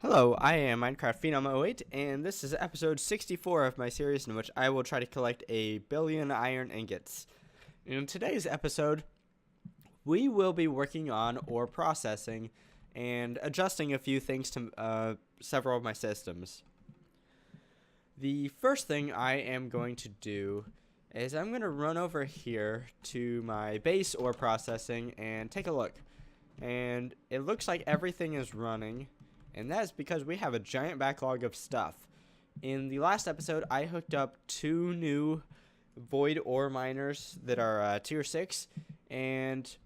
Hello, I am Minecraft Phenom08, and this is episode 64 of my series in which I will try to collect 1 billion iron ingots. In today's episode, we will be working on ore processing and adjusting a few things to several of my systems. The first thing I am going to do is I'm going to run over here to my base ore processing and take a look. And it looks like everything is running. And that is because we have a giant backlog of stuff. In the last episode, I hooked up 2 new void ore miners that are tier 6. And,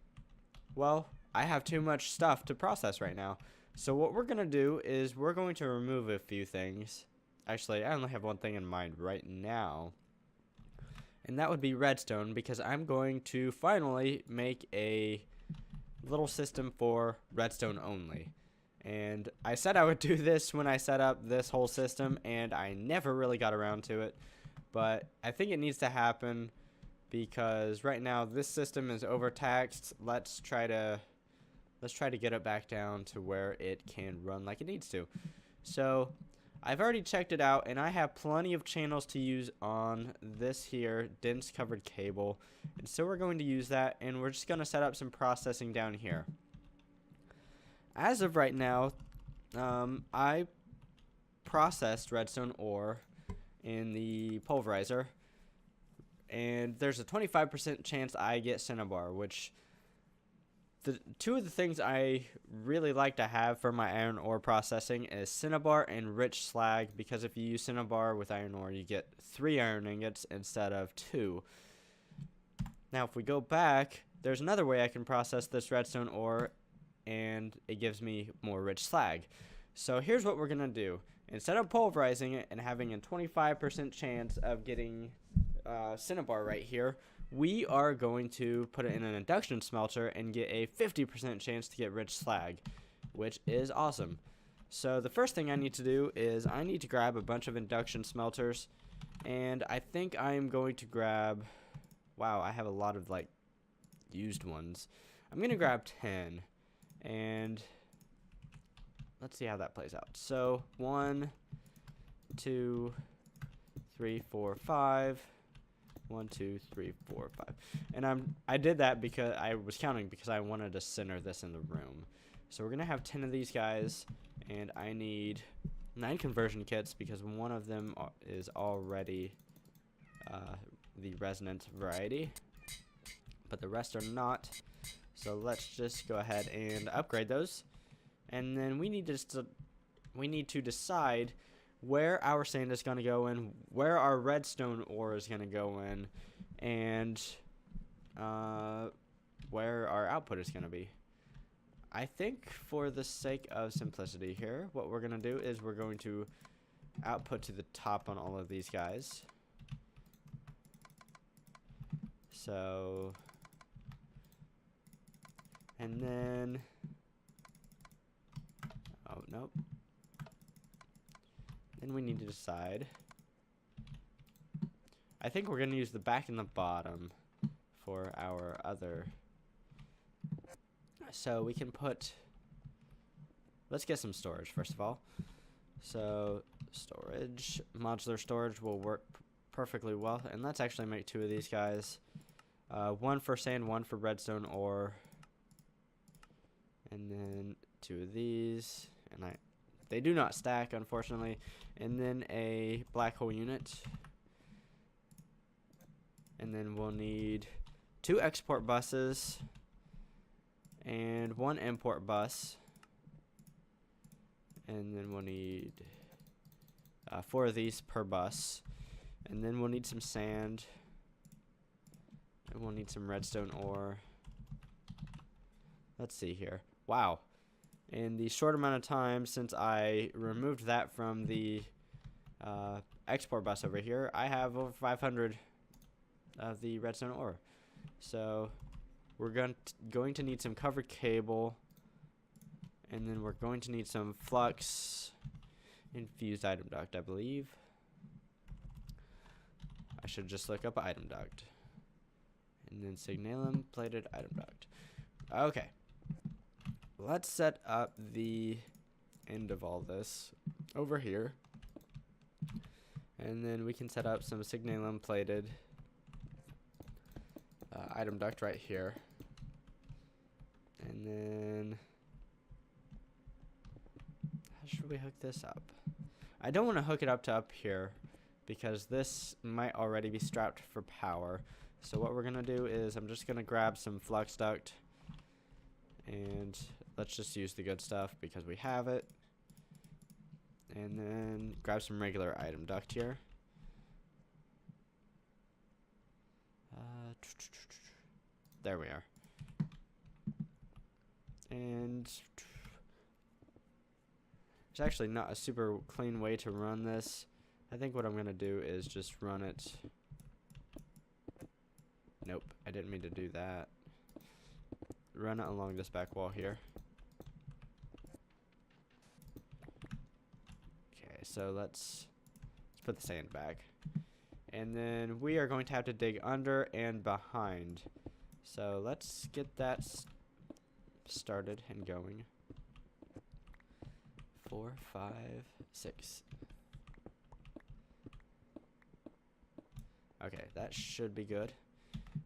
well, I have too much stuff to process right now. So what we're going to do is we're going to remove a few things. Actually, I only have one thing in mind right now. And that would be redstone, because I'm going to finally make a little system for redstone only. And I said I would do this when I set up this whole system, and I never really got around to it. But I think it needs to happen because right now this system is overtaxed. Let's try to get it back down to where it can run like it needs to. So I've already checked it out, and I have plenty of channels to use on this here dense covered cable. And so we're going to use that, and we're just going to set up some processing down here. As of right now, I processed redstone ore in the pulverizer, and there's a 25% chance I get cinnabar, which two of the things I really like to have for my iron ore processing is cinnabar and rich slag, because if you use cinnabar with iron ore, you get 3 iron ingots instead of 2. Now, if we go back, there's another way I can process this redstone ore, and it gives me more rich slag. So here's what we're going to do. Instead of pulverizing it and having a 25% chance of getting cinnabar right here, we are going to put it in an induction smelter and get a 50% chance to get rich slag, which is awesome. So the first thing I need to do is I need to grab a bunch of induction smelters, and I think I'm going to grab, wow, I have a lot of like used ones. I'm going to grab 10. And let's see how that plays out. So 1, 2, 3, 4, 5. 1, 2, 3, 4, 5. And I did that because I was counting because I wanted to center this in the room. So we're gonna have 10 of these guys, and I need 9 conversion kits because one of them is already the resonance variety, but the rest are not. So let's just go ahead and upgrade those, and then we need to decide where our sand is going to go in, where our redstone ore is going to go in, and where our output is going to be. I think for the sake of simplicity here, what we're going to do is we're going to output to the top on all of these guys. So, and then, oh, nope. Then we need to decide. I think we're going to use the back and the bottom for our other. So we can put, let's get some storage first of all. So storage, modular storage will work perfectly well. And let's actually make 2 of these guys. 1 for sand, 1 for redstone ore. And then 2 of these, and they do not stack, unfortunately. And then a black hole unit, and then we'll need 2 export buses and 1 import bus, and then we'll need 4 of these per bus, and then we'll need some sand, and we'll need some redstone ore. Let's see here. Wow. In the short amount of time since I removed that from the export bus over here, I have over 500 of the redstone ore. So we're going to need some covered cable, and then we're going to need some flux infused item duct, I believe. I should just look up item duct. And then signalum plated item duct. Okay. Let's set up the end of all this over here. And then we can set up some signalum plated item duct right here. And then how should we hook this up? I don't want to hook it up to up here because this might already be strapped for power. So what we're gonna do is I'm just gonna grab some flux duct, and let's just use the good stuff because we have it. And then grab some regular item duct here. There we are. And it's actually not a super clean way to run this. I think what I'm gonna do is just run it. Nope, I didn't mean to do that. Run it along this back wall here. Okay, so let's put the sand back. And then we are going to have to dig under and behind. So let's get that started and going. 4, 5, 6. Okay, that should be good.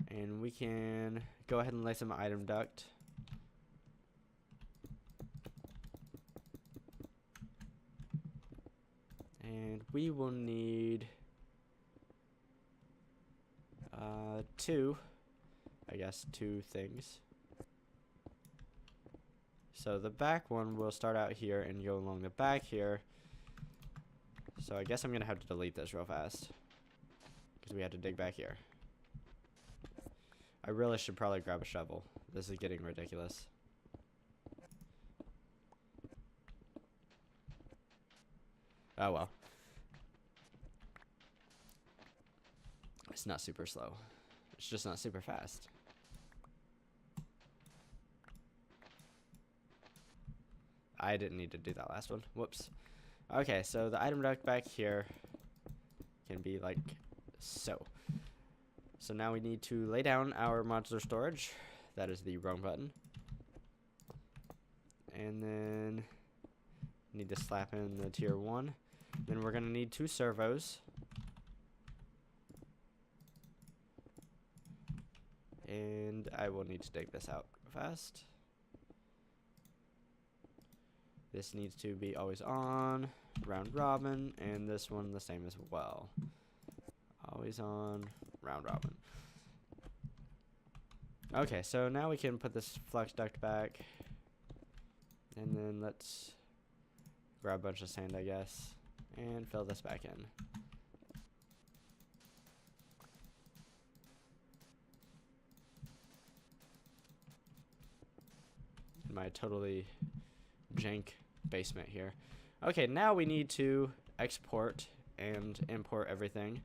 And we can go ahead and lay some item duct. And we will need 2 things. So the back one will start out here and go along the back here. So I guess I'm gonna have to delete this real fast because we had to dig back here. I really should probably grab a shovel. This is getting ridiculous. Oh well. It's not super slow. It's just not super fast. I didn't need to do that last one. Whoops. Okay, so the item duct back here can be like so. So now we need to lay down our modular storage. That is the wrong button. And then need to slap in the tier 1. Then we're gonna need 2 servos. And I will need to dig this out fast. This needs to be always on, round robin, and this one the same as well. Always on, round robin. Okay, so now we can put this flux duct back. And then let's grab a bunch of sand, I guess, and fill this back in. My totally jank basement here. Okay, now we need to export and import everything.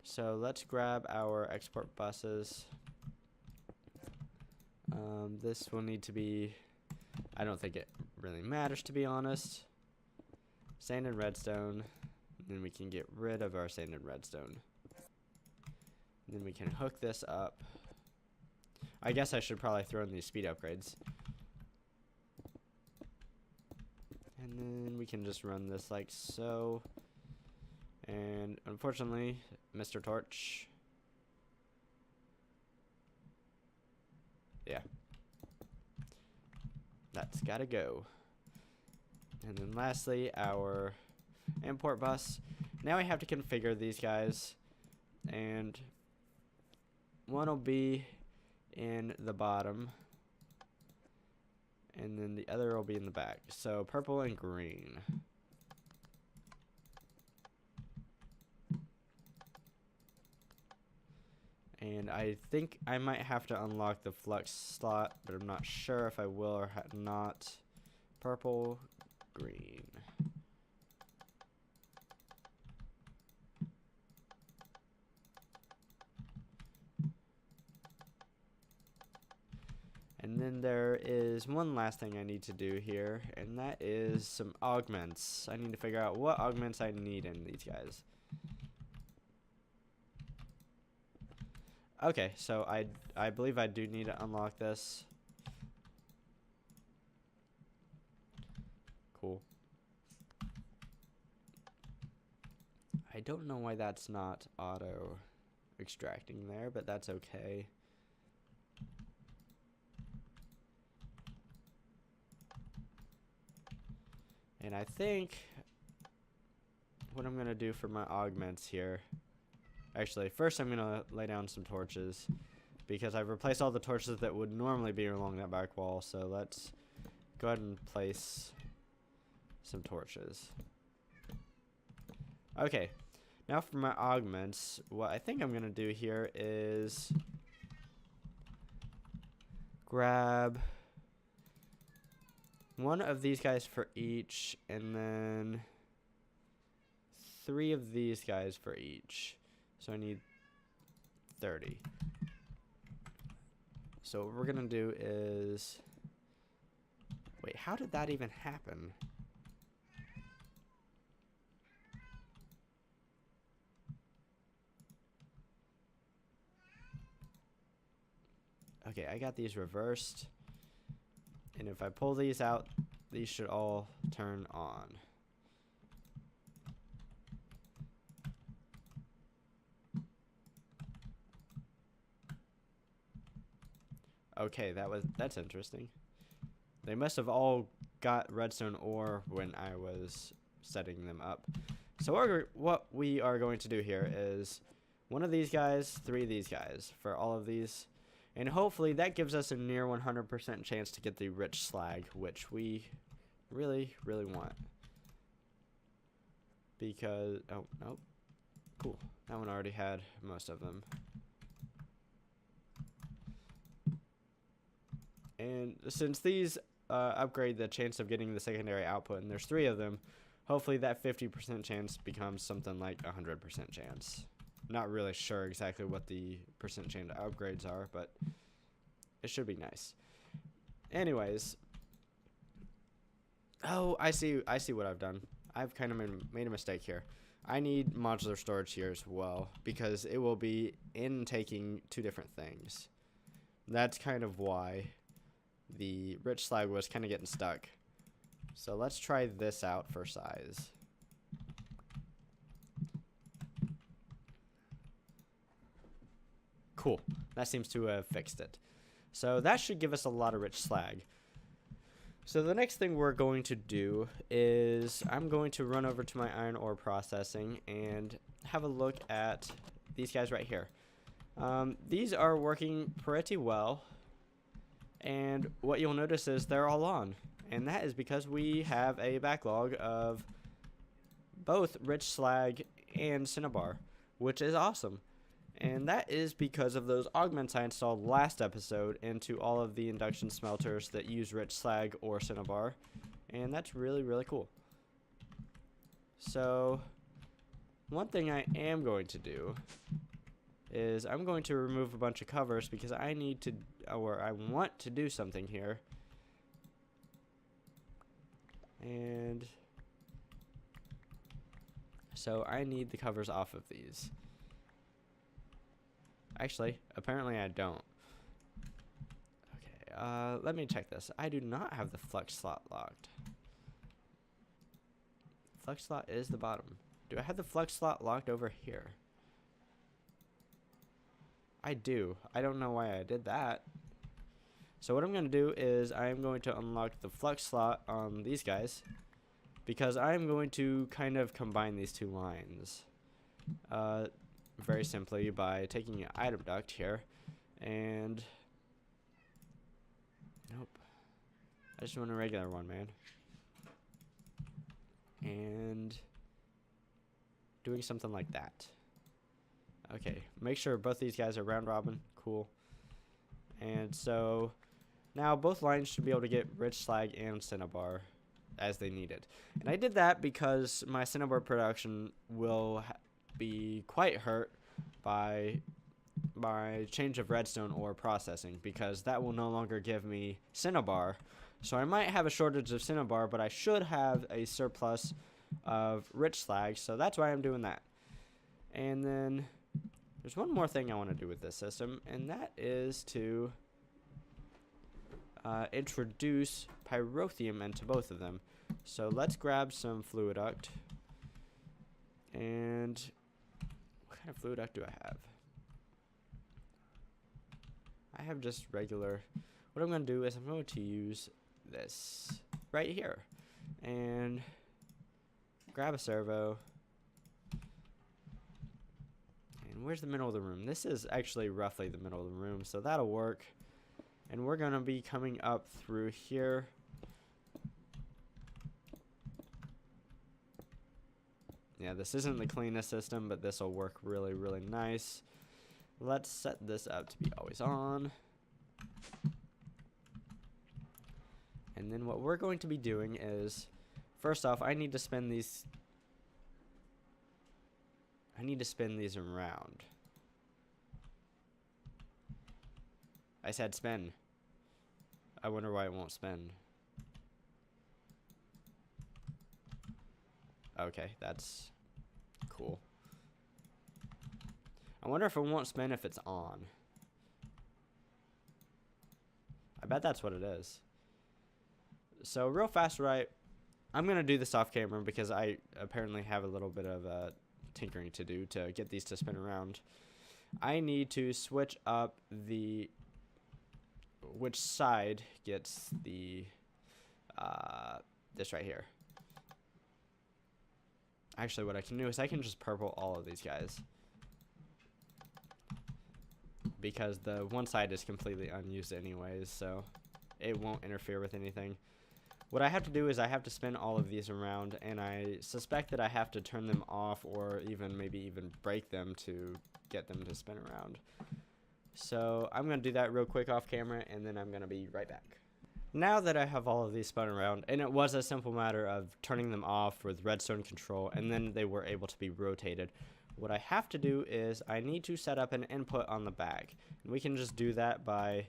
So let's grab our export buses. This will need to be, I don't think it really matters to be honest. Sand and redstone. Then we can get rid of our sand and redstone. Then we can hook this up. I guess I should probably throw in these speed upgrades. And then we can just run this like so. And unfortunately, Mr. Torch. Yeah. That's gotta go. And then lastly, our import bus. Now we have to configure these guys. And one will be in the bottom. And then the other will be in the back. So purple and green. And I think I might have to unlock the flux slot, but I'm not sure if I will or not. Purple, green. And then there is one last thing I need to do here, and that is some augments. I need to figure out what augments I need in these guys. Okay, so I believe I do need to unlock this. cool. I don't know why that's not auto extracting there, but that's okay. And I think what I'm going to do for my augments here, actually, first I'm going to lay down some torches because I've replaced all the torches that would normally be along that back wall. So let's go ahead and place some torches. Okay, now for my augments, what I think I'm going to do here is grab one of these guys for each, and then 3 of these guys for each. So I need 30. So what we're gonna do is, wait, how did that even happen? Okay, I got these reversed. And if I pull these out, these should all turn on. Okay, that's interesting. They must have all got redstone ore when I was setting them up. So what we are going to do here is 1 of these guys, 3 of these guys for all of these. And hopefully that gives us a near 100% chance to get the rich slag, which we really, really want. Because, oh, nope. Cool. That one already had most of them. And since these upgrade the chance of getting the secondary output, and there's 3 of them, hopefully that 50% chance becomes something like 100% chance. Not really sure exactly what the percent chance upgrades are, but it should be nice. Anyways, oh, I see what I've done. I've kind of made a mistake here. I need modular storage here as well because it will be intaking 2 different things. That's kind of why the rich slag was kind of getting stuck. So let's try this out for size. Cool. That seems to have fixed it. So that should give us a lot of rich slag. So the next thing we're going to do is I'm going to run over to my iron ore processing and have a look at these guys right here. These are working pretty well. And what you'll notice is they're all on. And that is because we have a backlog of both rich slag and cinnabar, which is awesome. And that is because of those augments I installed last episode into all of the induction smelters that use rich slag or cinnabar. And that's really, really cool. So, one thing I am going to do is I'm going to remove a bunch of covers because I need to, or I want to do something here. And so I need the covers off of these. Actually, apparently I don't. Okay, let me check this. I do not have the flux slot locked. Flux slot is the bottom. Do I have the flux slot locked over here? I do. I don't know why I did that. So what I'm going to do is I'm going to unlock the flux slot on these guys because I'm going to kind of combine these 2 lines. Very simply by taking an item duct here and nope, I just want a regular one, man, and doing something like that. Okay, make sure both these guys are round robin. Cool. And so now both lines should be able to get rich slag and cinnabar as they need it. And I did that because my cinnabar production will be quite hurt by my change of redstone ore processing because that will no longer give me cinnabar. So I might have a shortage of cinnabar, but I should have a surplus of rich slag, so that's why I'm doing that. And then there's one more thing I want to do with this system, and that is to introduce pyrothium into both of them. So let's grab some fluid duct. And what kind of fluid duct do I have? I have just regular. What I'm going to do is I'm going to use this right here and grab a servo. And where's the middle of the room? This is actually roughly the middle of the room, so that'll work. And we're going to be coming up through here. Yeah, this isn't the cleanest system, but this will work really, really nice. Let's set this up to be always on. And then what we're going to be doing is, first off, I need to spin these around. I said spin. I wonder why it won't spin. Okay, that's cool. I wonder if it won't spin if it's on. I bet that's what it is. So real fast, right? I'm going to do this off camera because I apparently have a little bit of tinkering to do to get these to spin around. I need to switch up which side gets the this right here. Actually, what I can do is I can just purple all of these guys, because the one side is completely unused anyways, so it won't interfere with anything. What I have to do is I have to spin all of these around, and I suspect that I have to turn them off or maybe even break them to get them to spin around. So I'm going to do that real quick off camera, and then I'm going to be right back. Now that I have all of these spun around, and it was a simple matter of turning them off with redstone control, and then they were able to be rotated, what I have to do is I need to set up an input on the back. And we can just do that by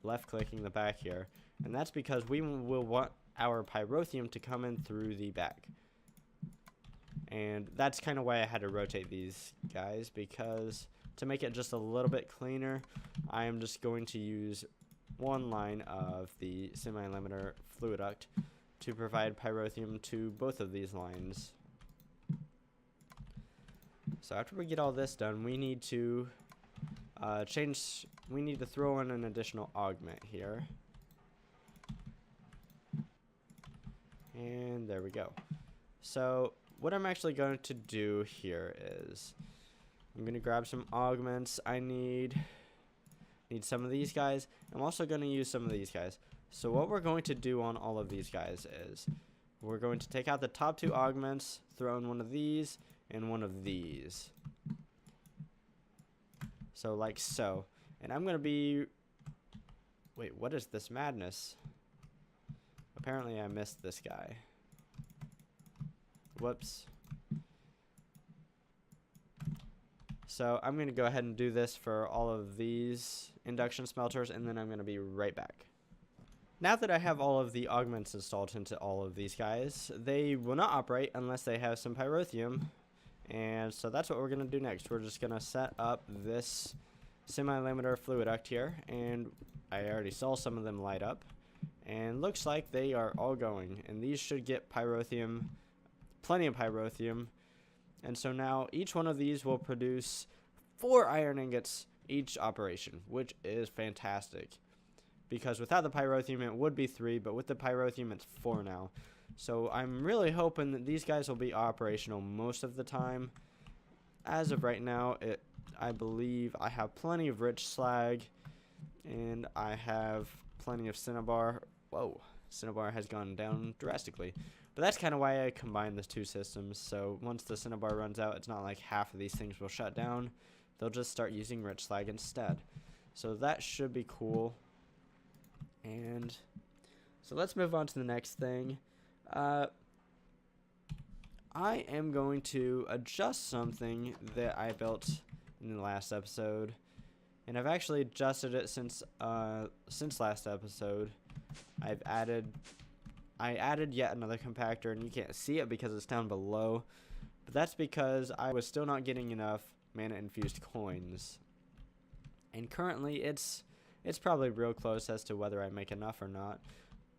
left clicking the back here, and that's because we will want our pyrotheum to come in through the back. And that's kind of why I had to rotate these guys, because to make it just a little bit cleaner, I am just going to use one line of the semi-limiter fluid duct to provide pyrotheum to both of these lines. So after we get all this done, we need to throw in an additional augment here. And there we go. So what I'm actually going to do here is I'm going to grab some augments. I need some of these guys. I'm also going to use some of these guys. So what we're going to do on all of these guys is we're going to take out the top two augments, throw in one of these and one of these. So like so. And I'm going to be... Wait, what is this madness? Apparently I missed this guy. Whoops. So I'm going to go ahead and do this for all of these induction smelters, and then I'm going to be right back. Now that I have all of the augments installed into all of these guys, they will not operate unless they have some pyrotheum. And so that's what we're going to do next. We're just going to set up this semi-limiter fluid duct here, and I already saw some of them light up. And looks like they are all going, and these should get pyrotheum, plenty of pyrotheum. And so now each one of these will produce 4 iron ingots each operation, which is fantastic. Because without the pyrotheum it would be 3, but with the pyrotheum it's 4 now. So I'm really hoping that these guys will be operational most of the time. As of right now, I believe I have plenty of rich slag, and I have plenty of cinnabar. Whoa, cinnabar has gone down drastically. But that's kind of why I combined the two systems. So once the cinnabar runs out, it's not like half of these things will shut down. They'll just start using rich slag instead. So that should be cool. And so let's move on to the next thing. I am going to adjust something that I built in the last episode. And I've actually adjusted it since last episode. I added yet another compactor, and you can't see it because it's down below, but that's because I was still not getting enough mana infused coins, and currently it's probably real close as to whether I make enough or not.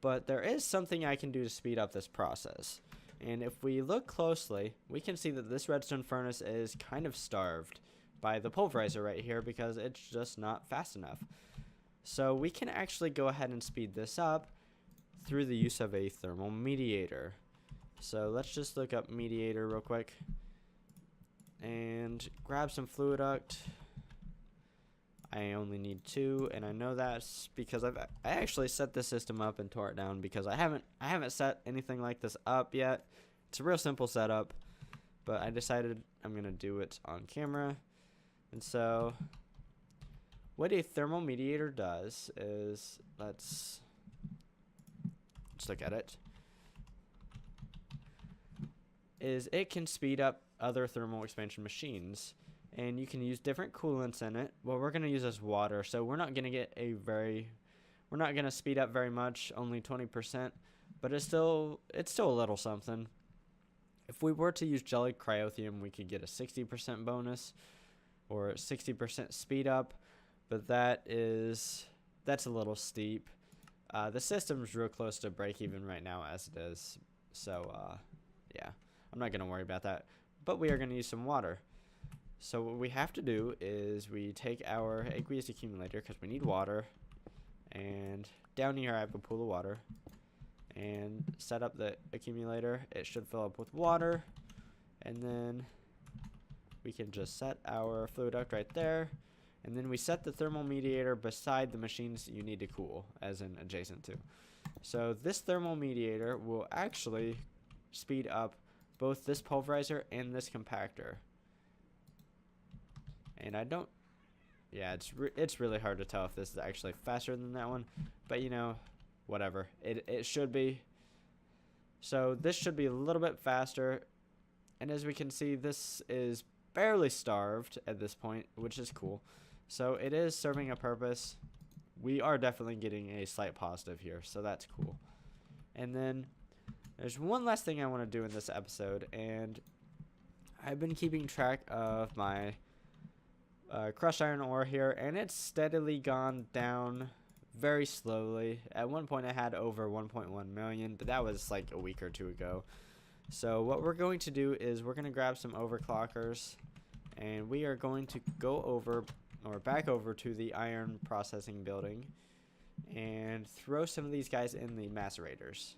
But there is something I can do to speed up this process. And if we look closely, we can see that this redstone furnace is kind of starved by the pulverizer right here because it's just not fast enough. So we can actually go ahead and speed this up through the use of a thermal mediator. So let's just look up Mediator real quick and grab some fluid duct. I only need 2, and I know that's because I actually set this system up and tore it down because I haven't set anything like this up yet. It's a real simple setup, but I decided I'm gonna do it on camera. And so what a thermal mediator does is, let's look at it, is it can speed up other thermal expansion machines. And you can use different coolants in it. What we're going to use is water, so we're not going to speed up very much, only 20%, but it's still a little something. If we were to use jellied cryothium, we could get a 60% bonus or 60% speed up, but that's a little steep. The system's real close to break even right now as it is, so yeah, I'm not going to worry about that. But we are going to use some water. So what we have to do is we take our aqueous accumulator because we need water, and down here I have a pool of water, and set up the accumulator. It should fill up with water, and then we can just set our fluid duct right there, and then we set the thermal mediator beside the machines you need to cool, as in adjacent to. So this thermal mediator will actually speed up both this pulverizer and this compactor. And it's really hard to tell if this is actually faster than that one, but you know, whatever. It should be. So this should be a little bit faster, and as we can see, this is barely starved at this point, which is cool. So it is serving a purpose. We are definitely getting a slight positive here, so that's cool. And then there's one last thing I want to do in this episode, and I've been keeping track of my crushed iron ore here, and it's steadily gone down very slowly. At one point I had over 1.1 million, but that was like a week or 2 ago. So what we're going to do is we're going to grab some overclockers, and we are going to go over or back over to the iron processing building and throw some of these guys in the macerators.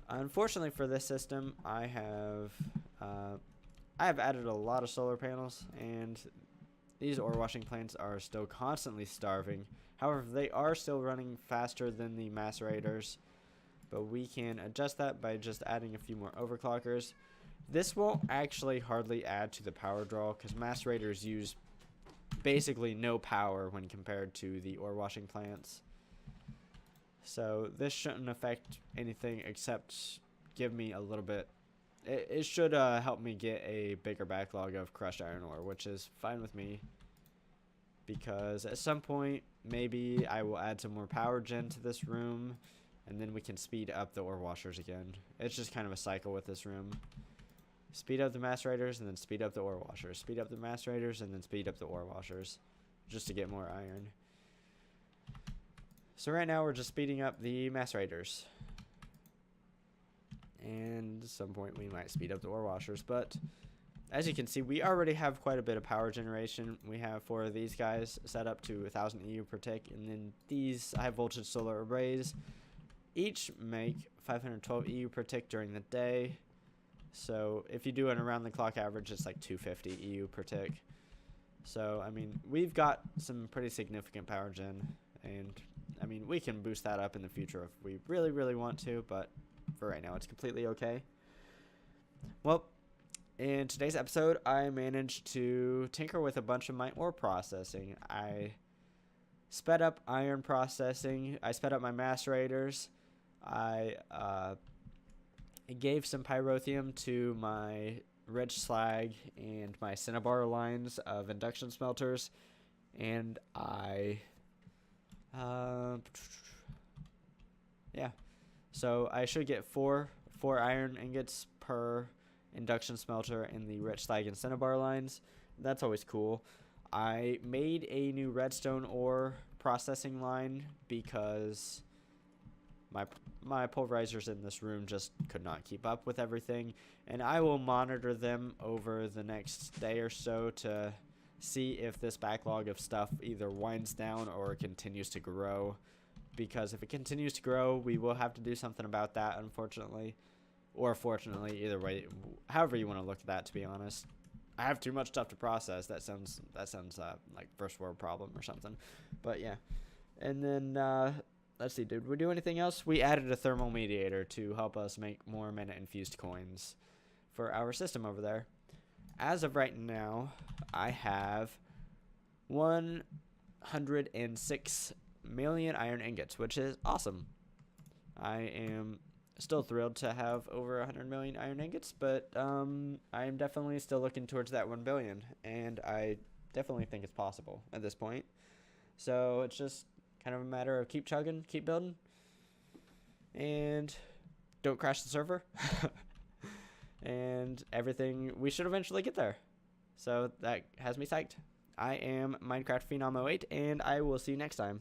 Unfortunately for this system, I have added a lot of solar panels, and these ore washing plants are still constantly starving. However, they are still running faster than the macerators, but we can adjust that by just adding a few more overclockers. This won't actually hardly add to the power draw because macerators use basically no power when compared to the ore washing plants. So this shouldn't affect anything except give me a little bit. It should help me get a bigger backlog of crushed iron ore, which is fine with me, because at some point maybe I will add some more power gen to this room, and then we can speed up the ore washers again. It's just kind of a cycle with this room. Speed up the macerators and then speed up the ore washers. Speed up the macerators and then speed up the ore washers, just to get more iron. So right now we're just speeding up the macerators. And at some point we might speed up the ore washers, but as you can see, we already have quite a bit of power generation. We have 4 of these guys set up to 1000 EU per tick, and then these high voltage solar arrays each make 512 EU per tick during the day. So if you do an around the clock average, it's like 250 EU per tick. So I mean, we've got some pretty significant power gen, and I mean, we can boost that up in the future if we really want to, but for right now it's completely okay. Well, in today's episode I managed to tinker with a bunch of my ore processing. I sped up iron processing, I sped up my macerators, I gave some pyrotheum to my rich slag and my cinnabar lines of induction smelters, and yeah, so I should get four iron ingots per induction smelter in the rich slag and cinnabar lines. That's always cool. I made a new redstone ore processing line because my pulverizers in this room just could not keep up with everything, and I will monitor them over the next day or so to see if this backlog of stuff either winds down or continues to grow, because if it continues to grow, we will have to do something about that, unfortunately, or fortunately, either way, however you want to look at that, to be honest. I have too much stuff to process. That sounds like first world problem or something, but yeah. And then let's see, did we do anything else? We added a thermal mediator to help us make more mana infused coins for our system over there. As of right now, I have 106 million iron ingots, which is awesome. I am still thrilled to have over 100 million iron ingots, but I am definitely still looking towards that 1 billion, and I definitely think it's possible at this point. So it's just kind of a matter of keep chugging, keep building, and don't crash the server. And everything, we should eventually get there. So that has me psyched. I am Minecraft Phenom 08, and I will see you next time.